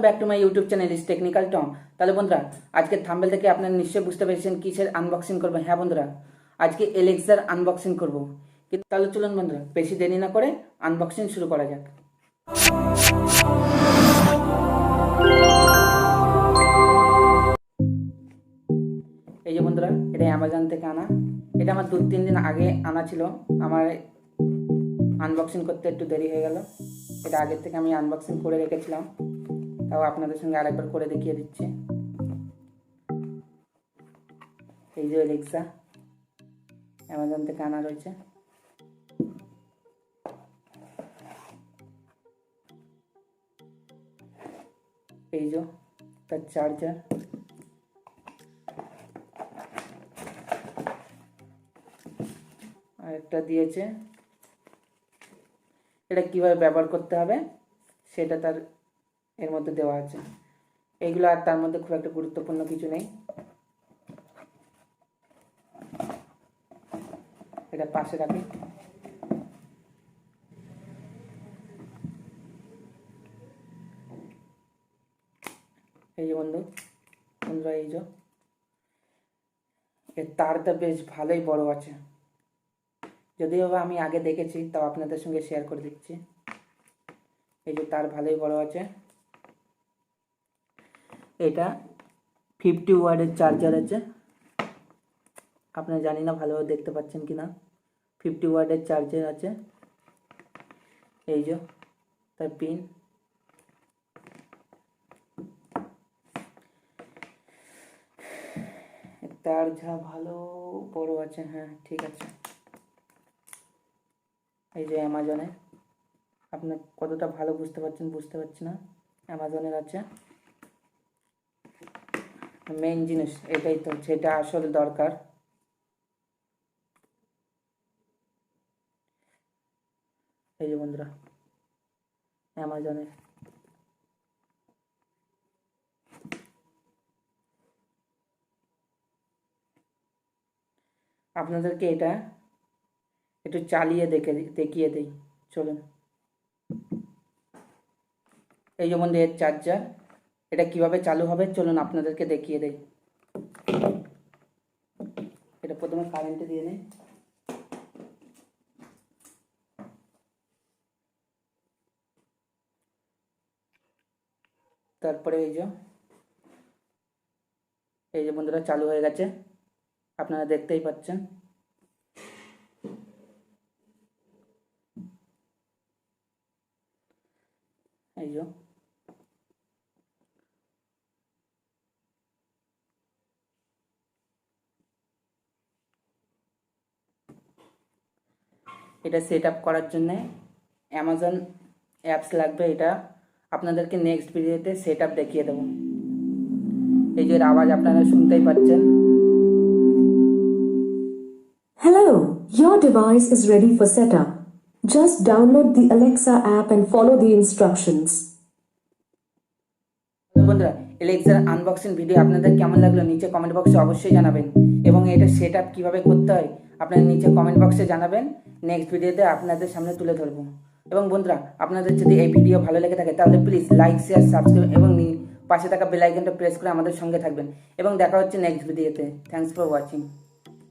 Back to my YouTube channel is technical Tom. তাহলে বন্ধুরা, আজকে থাম্বনেল থেকে আপনারা নিশ্চয়ই বুঝতে পেরেছেন কিসের আনবক্সিং করবো। হ্যাঁ বন্ধুরা, আজকে এলেক্সার আনবক্সিং করব। কিন্তু তাহলে চলুন বন্ধুরা, বেশি দেরি না করে আনবক্সিং শুরু করা যাক। এই যে বন্ধুরা, এটা অ্যামাজন থেকে আনা। এটা আমার 2-3 দিন আগে আনা ছিল। আমার আনবক্সিং করতে একটু দেরি হয়ে গেল। এটা আগের থেকে আমি আনবক্সিং করে রেখেছিলাম, তাও আপনাদের সঙ্গে আরেকবার করে দেখিয়ে দিচ্ছি। এই যে এলেক্সা অ্যামাজন থেকে আনা রয়েছে। এই যে তার চার্জার, আর একটা দিয়েছে। এটা কিভাবে ব্যবহার করতে হবে সেটা তার এর মধ্যে দেওয়া আছে। এইগুলো আর তার মধ্যে খুব একটা গুরুত্বপূর্ণ কিছু নেই। এটা পাশে রাখি। এই যে বন্ধুরা, এই যে এর তারটা বেশ ভালোই বড় আছে। যদিও আমি আগে দেখেছি, তাও আপনাদের সঙ্গে শেয়ার করে দিচ্ছি। এই যে তার ভালোই বড় আছে। এটা 50 ওয়াটের চার্জার আছে। আপনারা জানি না ভালোভাবে দেখতে পাচ্ছেন কিনা। 50 ওয়াটের চার্জার আছে। এই যে তার পিন। তার যা ভালো বড় আছে। হ্যাঁ ঠিক আছে। এই যে অ্যামাজনে, আপনি কতটা ভালো বুঝতে পারছি না। অ্যামাজনের আছে। মেইন জিনিস এটাই তো, যেটা আসলে দরকার। এই যে বন্ধুরা, অ্যামাজনের আপনাদেরকে এটা একটু চালিয়ে দেখিয়ে দেই। চলুন। এই যে বন্ধু, এর চার্জার। এটা কিভাবে চালু হবে চলুন আপনাদেরকে দেখিয়ে দেই। এটা প্রথমে কারেন্টে দিয়ে নেই। তারপরে এই যে বন্ধুরা, চালু হয়ে গেছে। আপনারা দেখতেই পাচ্ছেন। এই যে এটা সেট আপ করার জন্য অ্যামাজন অ্যাপস লাগবে। এটা আপনাদেরকে নেক্সট ভিডিওতে সেট আপ দেখিয়ে দেবো। এই যে আওয়াজ আপনারা শুনতেই পাচ্ছেন। Hello, your device is ready for setup. Just download the Alexa app and follow the instructions. বন্ধুরা, এলেক্সার আনবক্সিং ভিডিও আপনাদের কেমন লাগলো নিচে কমেন্ট বক্সে অবশ্যই জানাবেন। এবং এটা সেট আপ কীভাবে করতে হয় আপনারা নিচে কমেন্ট বক্সে জানাবেন। নেক্সট ভিডিওতে আপনাদের সামনে তুলে ধরবো। এবং বন্ধুরা, আপনাদের যদি এই ভিডিও ভালো লেগে থাকে তাহলে প্লিজ লাইক, শেয়ার, সাবস্ক্রাইব এবং পাশে থাকা বেল আইকনটা প্রেস করে আমাদের সঙ্গে থাকবেন। এবং দেখা হচ্ছে নেক্সট ভিডিওতে। Thanks for watching.